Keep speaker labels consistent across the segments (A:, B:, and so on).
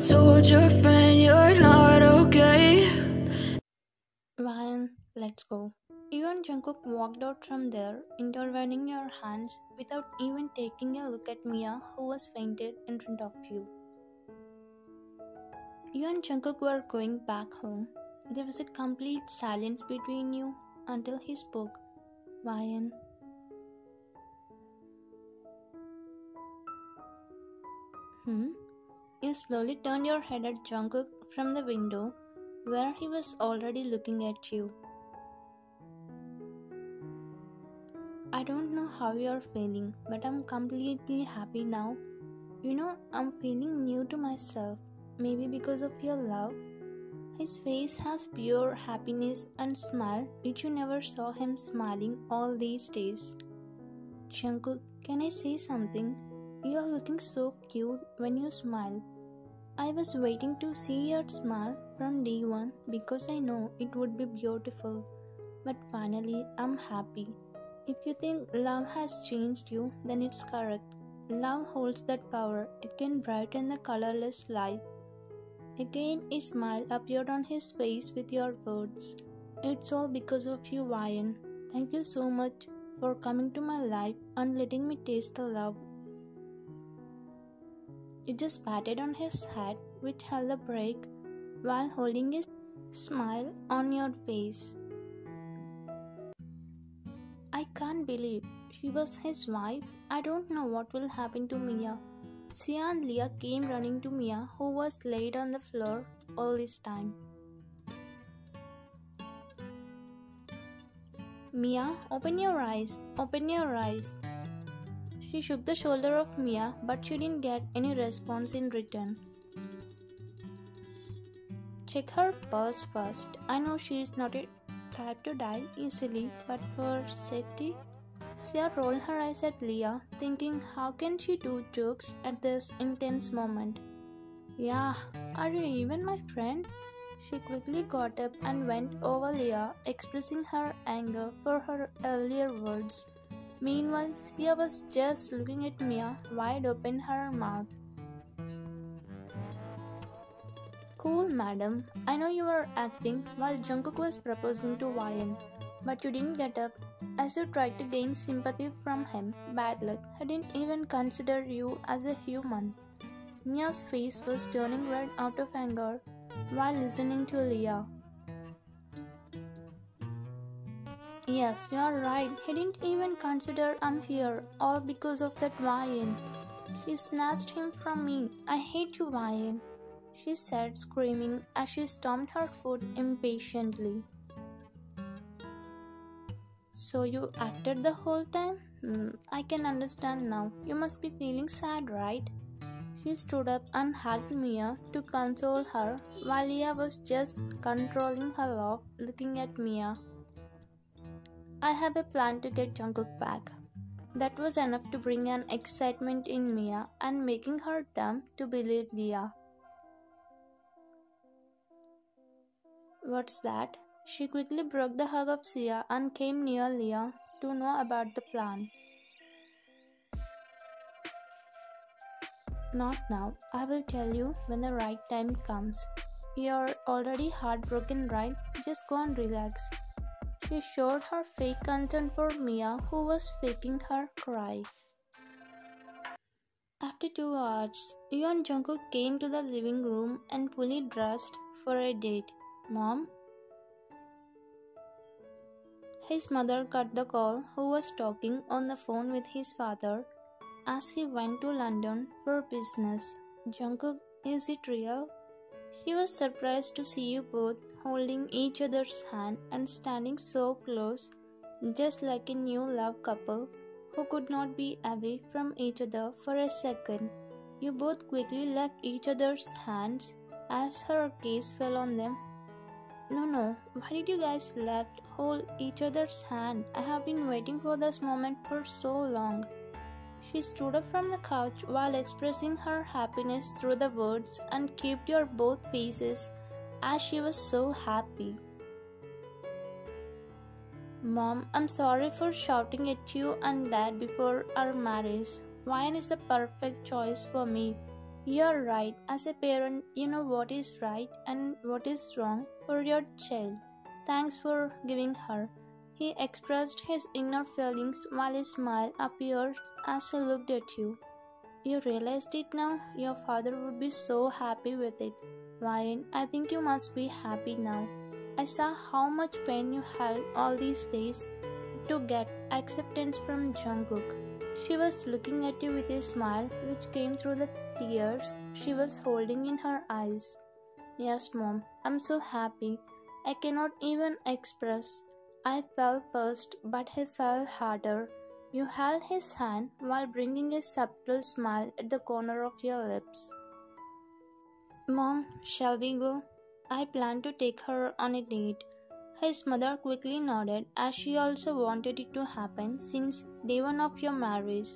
A: told your friend you're not okay.
B: Ryan, let's go. You and Jungkook walked out from there, intertwining your hands without even taking a look at Mia, who was fainted in front of you. You and Jungkook were going back home. There was a complete silence between you until he spoke. Ryan. You slowly turned your head at Jungkook from the window, where he was already looking at you. I don't know how you're feeling, but I'm completely happy now. You know, I'm feeling new to myself, maybe because of your love. His face has pure happiness and smile, which you never saw him smiling all these days. Jungkook, can I say something? You're looking so cute when you smile. I was waiting to see your smile from day one because I know it would be beautiful. But finally, I'm happy. If you think love has changed you, then it's correct. Love holds that power. It can brighten the colorless life. Again, a smile appeared on his face with your words. It's all because of you, Ryan. Thank you so much for coming to my life and letting me taste the love. You just patted on his head, which held the brake, while holding a smile on your face. I can't believe she was his wife. I don't know what will happen to Mia. Sia and Leah came running to Mia, who was laid on the floor all this time. Mia, open your eyes, open your eyes. She shook the shoulder of Mia, but she didn't get any response in return. Check her pulse first. I know she is not a type to die easily, but for safety. Sia rolled her eyes at Leah, thinking how can she do jokes at this intense moment. Yeah, are you even my friend? She quickly got up and went over Leah, expressing her anger for her earlier words. Meanwhile, Sia was just looking at Mia, wide open her mouth. Cool, madam. I know you were acting while Jungkook was proposing to Ryan, but you didn't get up as you tried to gain sympathy from him. Bad luck. He didn't even consider you as a human. Mia's face was turning red out of anger while listening to Leah. Yes, you're right. He didn't even consider I'm here, all because of that Ryan. She snatched him from me. I hate you, Ryan, she said, screaming as she stomped her foot impatiently. So you acted the whole time? I can understand now. You must be feeling sad, right? She stood up and hugged Mia to console her, while Leah was just controlling her laugh, looking at Mia. I have a plan to get Jungkook back. That was enough to bring an excitement in Mia and making her dumb to believe Leah. What's that? She quickly broke the hug of Sia and came near Leah to know about the plan. Not now. I will tell you when the right time comes. You're already heartbroken, right? Just go and relax. She showed her fake concern for Mia, who was faking her cry. After 2 hours, you and Jungkook came to the living room and fully dressed for a date. Mom? His mother cut the call, who was talking on the phone with his father as he went to London for business. Jungkook, is it real? She was surprised to see you both holding each other's hand and standing so close, just like a new love couple who could not be away from each other for a second. You both quickly left each other's hands as her gaze fell on them. No, why did you guys left hold each other's hand? I have been waiting for this moment for so long. She stood up from the couch while expressing her happiness through the words and kept your both faces as she was so happy. Mom, I'm sorry for shouting at you and Dad before our marriage. Ryan is the perfect choice for me. You're right. As a parent, you know what is right and what is wrong for your child. Thanks for giving her. He expressed his inner feelings while a smile appeared as he looked at you. You realized it now? Your father would be so happy with it. Ryan, I think you must be happy now. I saw how much pain you held all these days to get acceptance from Jungkook. She was looking at you with a smile which came through the tears she was holding in her eyes. Yes, Mom, I'm so happy. I cannot even express. I fell first, but he fell harder. You held his hand while bringing a subtle smile at the corner of your lips. Mom, shall we go? I plan to take her on a date. His mother quickly nodded as she also wanted it to happen since day one of your marriage.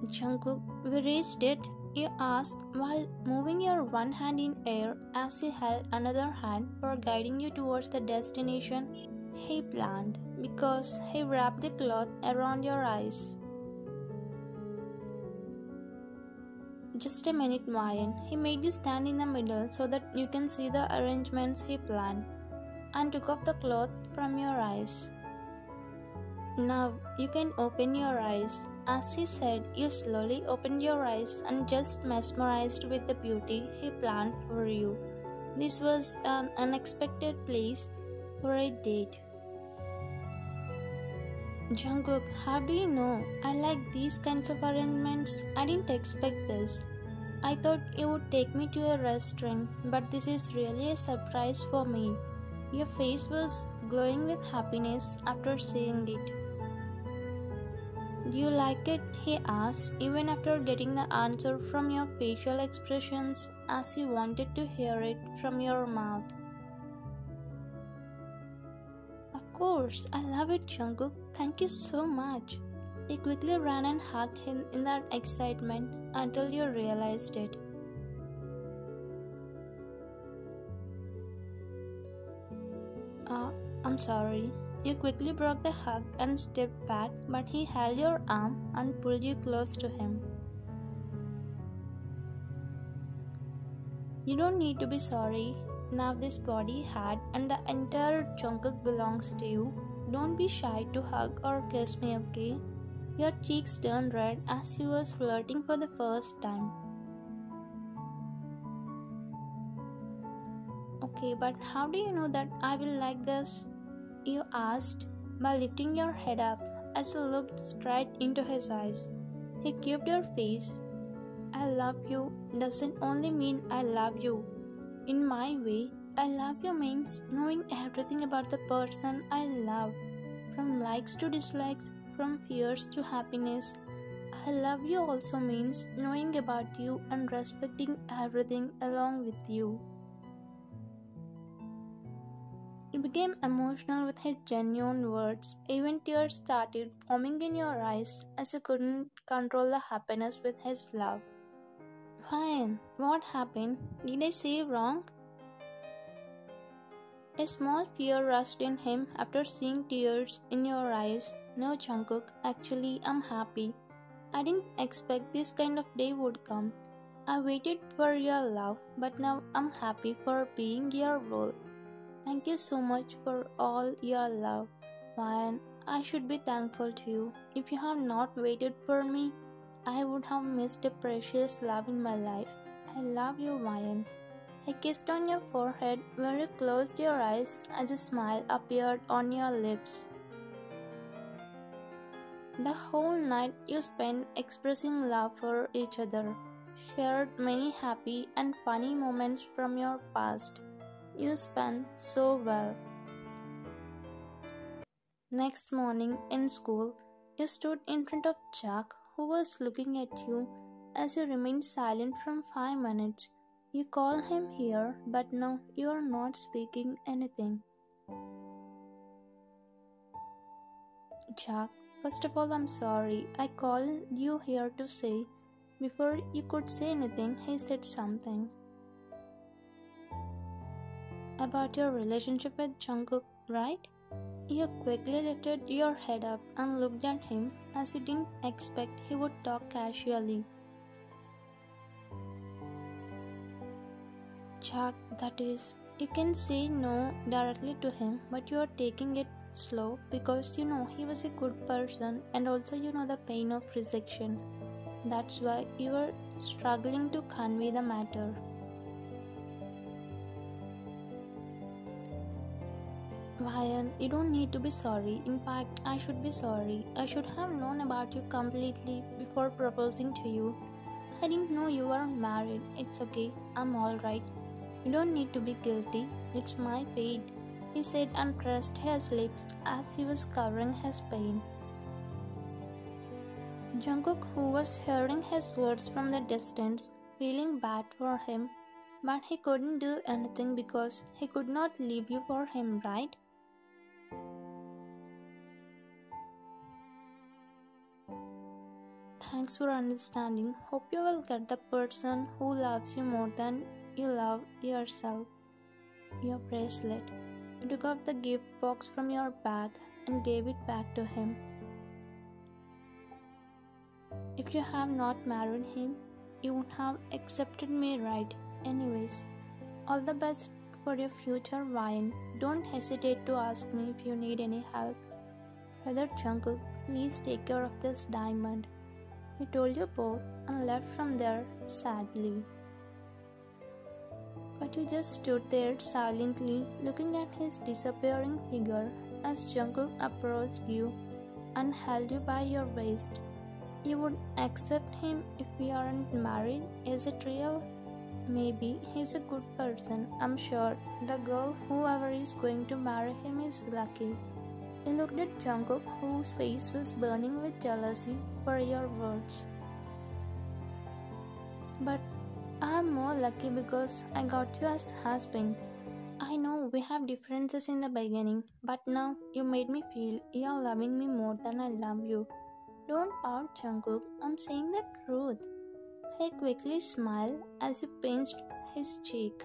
B: Jungkook, we reached it, you asked while moving your one hand in air as he held another hand for guiding you towards the destination he planned because he wrapped the cloth around your eyes. Just a minute, Mayan. He made you stand in the middle so that you can see the arrangements he planned and took off the cloth from your eyes. Now you can open your eyes. As he said, you slowly opened your eyes and just mesmerized with the beauty he planned for you. This was an unexpected place for a date. Jungkook, how do you know? I like these kinds of arrangements. I didn't expect this. I thought you would take me to a restaurant, but this is really a surprise for me. Your face was glowing with happiness after seeing it. Do you like it? He asked, even after getting the answer from your facial expressions, as he wanted to hear it from your mouth. Of course, I love it, Jungkook. Thank you so much. You quickly ran and hugged him in that excitement until you realized it. I'm sorry. You quickly broke the hug and stepped back, but he held your arm and pulled you close to him. You don't need to be sorry. Now this body, head, and the entire Jungkook belongs to you. Don't be shy to hug or kiss me, okay? Your cheeks turned red as he was flirting for the first time. Okay, but how do you know that I will like this? You asked by lifting your head up as you looked straight into his eyes. He kept your face. I love you doesn't only mean I love you. In my way, I love you means knowing everything about the person I love, from likes to dislikes, from fears to happiness. I love you also means knowing about you and respecting everything along with you. You became emotional with his genuine words. Even tears started forming in your eyes as you couldn't control the happiness with his love. Fine, what happened? Did I say wrong? A small fear rushed in him after seeing tears in your eyes. No, Jungkook, actually, I'm happy. I didn't expect this kind of day would come. I waited for your love, but now I'm happy for being your role. Thank you so much for all your love, Ryan. I should be thankful to you. If you have not waited for me, I would have missed a precious love in my life. I love you, Ryan. I kissed on your forehead where you closed your eyes as a smile appeared on your lips. The whole night you spent expressing love for each other, shared many happy and funny moments from your past. You spent so well. Next morning in school, you stood in front of Jack, who was looking at you as you remained silent for 5 minutes. You called him here, but now you are not speaking anything. Jack, first of all, I'm sorry. I called you here to say. Before you could say anything, he said something. About your relationship with Jungkook, right? You quickly lifted your head up and looked at him as you didn't expect he would talk casually. Chuck, that is, you can say no directly to him, but you are taking it slow because you know he was a good person and also you know the pain of rejection. That's why you are struggling to convey the matter. Ryan, you don't need to be sorry. In fact, I should be sorry. I should have known about you completely before proposing to you. I didn't know you were married. It's okay. I'm alright. You don't need to be guilty. It's my fate, he said and pressed his lips as he was covering his pain. Jungkook, who was hearing his words from the distance, feeling bad for him, but he couldn't do anything because he could not leave you for him, right? Thanks for understanding. Hope you will get the person who loves you more than you love yourself. Your bracelet. You took out the gift box from your bag and gave it back to him. If you have not married him, you would have accepted me, right? Anyways, all the best for your future, Ryan. Don't hesitate to ask me if you need any help. Brother Jungkook, please take care of this diamond. He told you both and left from there sadly. But you just stood there silently looking at his disappearing figure as Jungkook approached you and held you by your waist. You would accept him if we aren't married? Is it real? Maybe he's a good person. I'm sure the girl, whoever is going to marry him, is lucky. You looked at Jungkook, whose face was burning with jealousy for your words. But I'm more lucky because I got you as husband. I know we have differences in the beginning, but now you made me feel you're loving me more than I love you. Don't pout, Jungkook. I'm saying the truth. He quickly smiled as you pinched his cheek.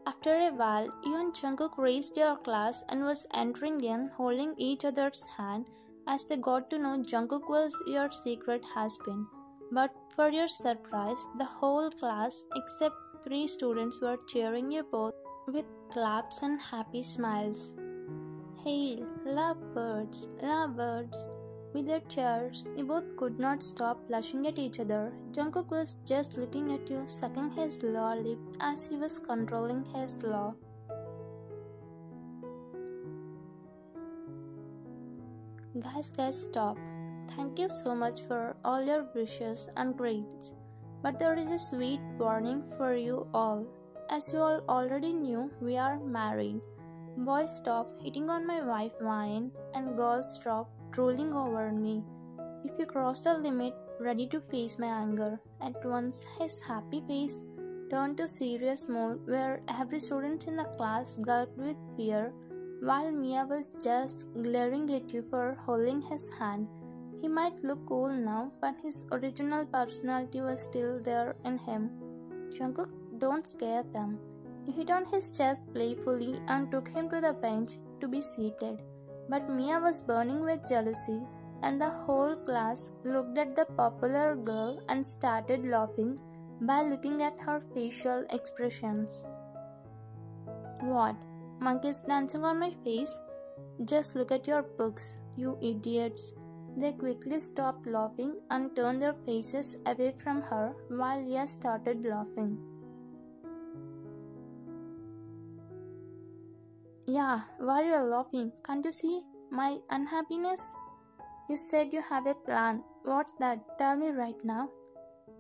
B: After a while, you and Jungkook raised your class and was entering in, holding each other's hand as they got to know Jungkook was your secret husband. But for your surprise, the whole class except 3 students were cheering you both with claps and happy smiles. Hail, lovebirds, lovebirds! With their cheers, you both could not stop blushing at each other. Jungkook was just looking at you, sucking his lower lip as he was controlling his laugh. Guys, stop. Thank you so much for all your wishes and grades. But there is a sweet warning for you all. As you all already knew, we are married. Boys, stop hitting on my wife, Ryan, and girls, stop drooling over me. If you cross the limit, ready to face my anger. At once, his happy face turned to serious mode where every student in the class gulped with fear, while Mia was just glaring at you for holding his hand. He might look cool now, but his original personality was still there in him. Jungkook, don't scare them. You hit on his chest playfully and took him to the bench to be seated. But Mia was burning with jealousy, and the whole class looked at the popular girl and started laughing by looking at her facial expressions. What? Monkeys dancing on my face? Just look at your books, you idiots. They quickly stopped laughing and turned their faces away from her while Leah started laughing. Yeah, why are you laughing? Can't you see my unhappiness? You said you have a plan. What's that? Tell me right now.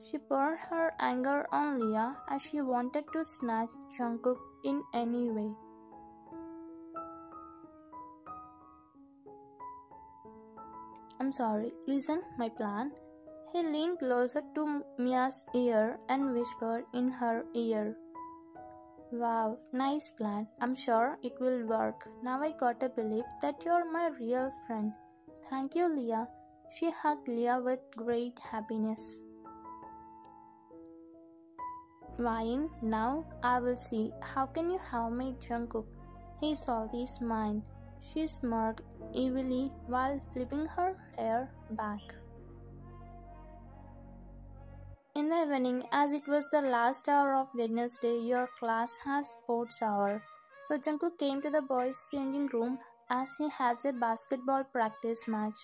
B: She poured her anger on Leah as she wanted to snatch Jungkook in any way. I'm sorry, listen, my plan. He leaned closer to Mia's ear and whispered in her ear. Wow, nice plan. I'm sure it will work. Now I gotta believe that you're my real friend. Thank you, Leah. She hugged Leah with great happiness. Ryan, now I will see. How can you have made Jungkook? He salty smiled. She smirked evilly while flipping her hair back. In the evening, as it was the last hour of Wednesday, your class has sports hour. So Jungkook came to the boys' changing room as he has a basketball practice match.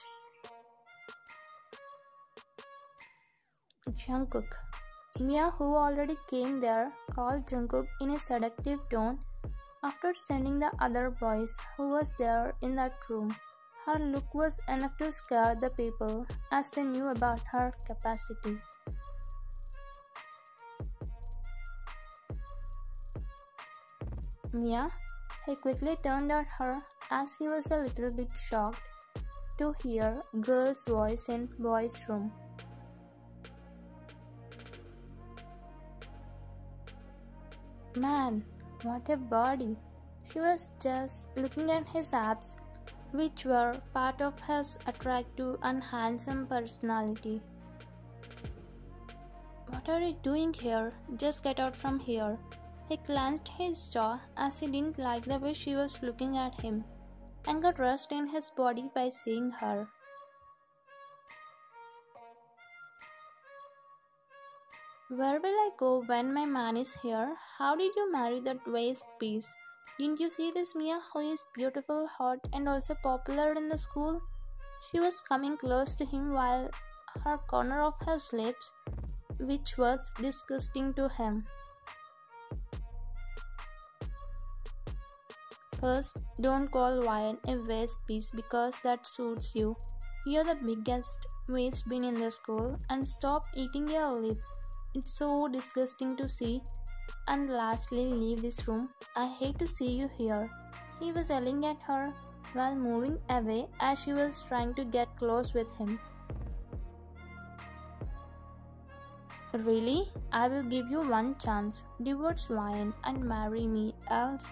B: Jungkook. Mia, who already came there, called Jungkook in a seductive tone after sending the other boys who was there in that room. Her look was enough to scare the people as they knew about her capacity. Mia? He quickly turned at her as he was a little bit shocked to hear girl's voice in boys' room. Man, what a body! She was just looking at his abs, which were part of his attractive and handsome personality. What are you doing here? Just get out from here. He clenched his jaw as he didn't like the way she was looking at him. Anger rushed in his body by seeing her. Where will I go when my man is here? How did you marry that waste piece? Didn't you see this Mia who is beautiful, hot and also popular in the school? She was coming close to him while her corner of his lips, which was disgusting to him. First, don't call wine a waste piece because that suits you. You're the biggest waste bin in the school and stop eating your lips. It's so disgusting to see. And lastly, leave this room. I hate to see you here. He was yelling at her while moving away as she was trying to get close with him. Really? I will give you one chance. Divorce wine and marry me, else.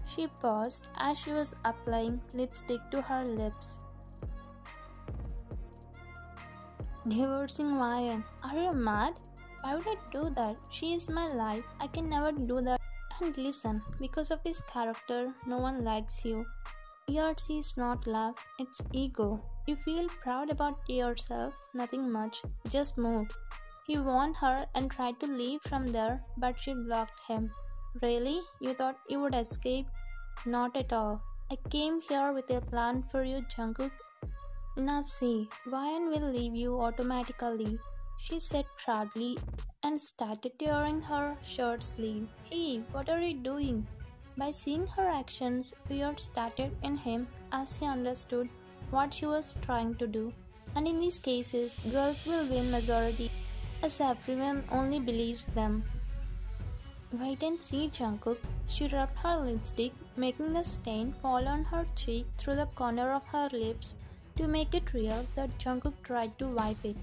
B: She paused as she was applying lipstick to her lips. Divorcing Ryan? Are you mad? Why would I do that? She is my life. I can never do that. And listen, because of this character, no one likes you. Yours is not love, it's ego. You feel proud about yourself, nothing much. Just move. He warned her and tried to leave from there, but she blocked him. Really? You thought you would escape? Not at all. I came here with a plan for you, Jungkook. Now see, Ryan will leave you automatically, she said proudly and started tearing her shirt sleeve. Hey, what are you doing? By seeing her actions, fear started in him as he understood what she was trying to do. And in these cases, girls will win majority as everyone only believes them. Wait and see, Jungkook. She rubbed her lipstick, making the stain fall on her cheek through the corner of her lips to make it real that Jungkook tried to wipe it.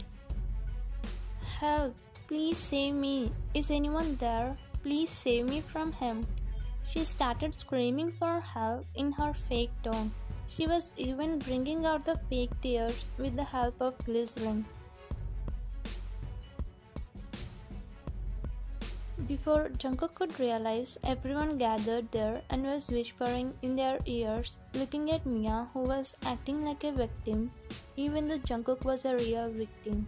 B: Help! Please save me! Is anyone there? Please save me from him! She started screaming for help in her fake tone. She was even bringing out the fake tears with the help of glycerin. Before Jungkook could realize, everyone gathered there and was whispering in their ears, looking at Mia, who was acting like a victim, even though Jungkook was a real victim.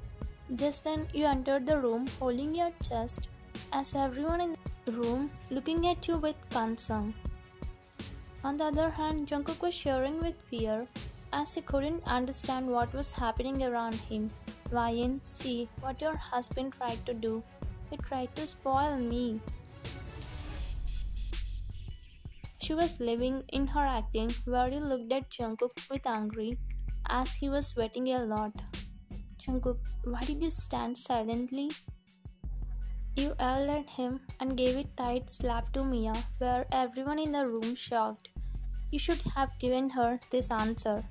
B: Just then, you entered the room holding your chest, as everyone in the room looking at you with concern. On the other hand, Jungkook was shivering with fear, as he couldn't understand what was happening around him. Ryan, see what your husband tried to do. He tried to spoil me. She was living in her acting, where you looked at Jungkook with anger, as he was sweating a lot. Jungkook, why did you stand silently? You yelled at him and gave a tight slap to Mia, where everyone in the room shocked. You should have given her this answer.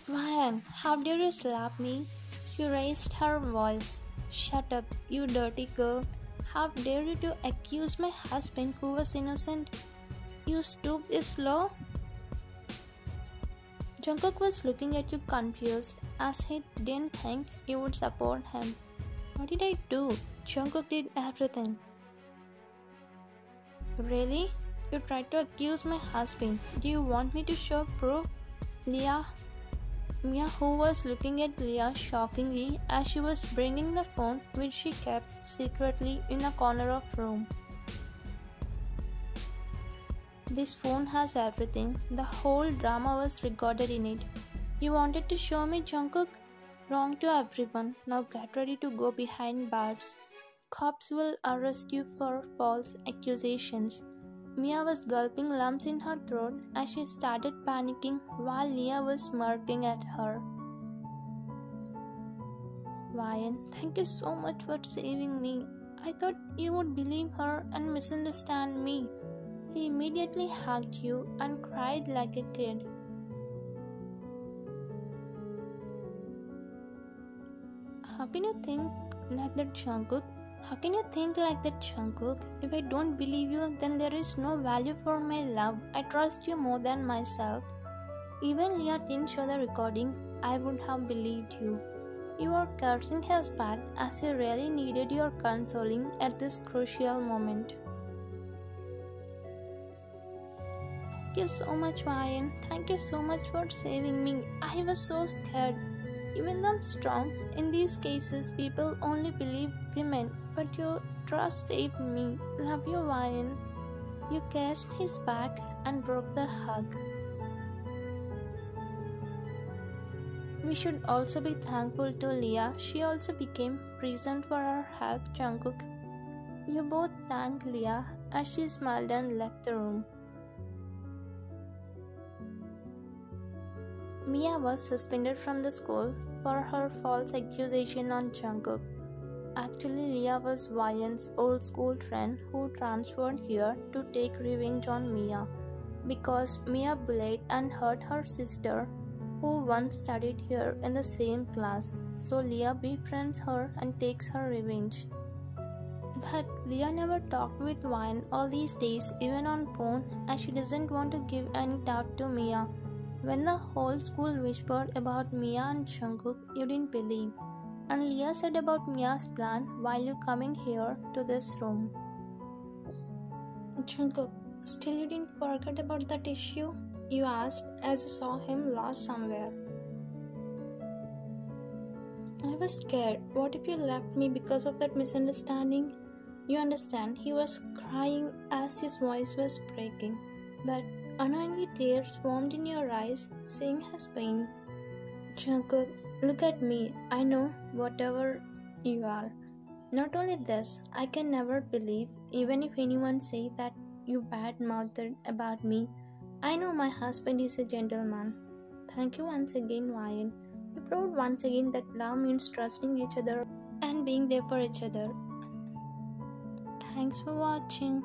B: Ryan, how dare you slap me? She raised her voice. Shut up, you dirty girl. How dare you to accuse my husband who was innocent? You stoop this low? Jungkook was looking at you confused, as he didn't think you would support him. What did I do? Jungkook did everything. Really? You tried to accuse my husband. Do you want me to show proof? Leah? Mia, who was looking at Leah shockingly as she was bringing the phone which she kept secretly in a corner of room. This phone has everything. The whole drama was recorded in it. You wanted to show me Jungkook? Wrong to everyone. Now get ready to go behind bars. Cops will arrest you for false accusations. Mia was gulping lumps in her throat as she started panicking while Leah was smirking at her. Ryan, thank you so much for saving me. I thought you would believe her and misunderstand me. He immediately hugged you and cried like a kid. How can you think like that, Jungkook? How can you think like that, Jungkook? If I don't believe you, then there is no value for my love. I trust you more than myself. Even Leah didn't show the recording, I would have believed you. You are cursing his back as he really needed your consoling at this crucial moment. Thank you so much, Ryan. Thank you so much for saving me. I was so scared. Even though I'm strong, in these cases people only believe women, but your trust saved me. Love you, Ryan. You kissed his back and broke the hug. We should also be thankful to Leah. She also became present for our help, Jungkook. You both thanked Leah as she smiled and left the room. Mia was suspended from the school for her false accusation on Jungkook. Actually, Leah was Ryan's old school friend who transferred here to take revenge on Mia because Mia bullied and hurt her sister who once studied here in the same class. So Leah befriends her and takes her revenge. But Leah never talked with Ryan all these days, even on phone, as she doesn't want to give any doubt to Mia. When the whole school whispered about Mia and Jungkook, you didn't believe. And Leah said about Mia's plan while you coming here to this room. Jungkook, still you didn't forget about that issue? You asked as you saw him lost somewhere. I was scared. What if you left me because of that misunderstanding? You understand, he was crying as his voice was breaking. But annoyingly tears formed in your eyes, saying his pain. Jungkook, look at me. I know whatever you are. Not only this, I can never believe, even if anyone say that you bad-mouthed about me. I know my husband is a gentleman. Thank you once again, Ryan. You proved once again that love means trusting each other and being there for each other. Thanks for watching.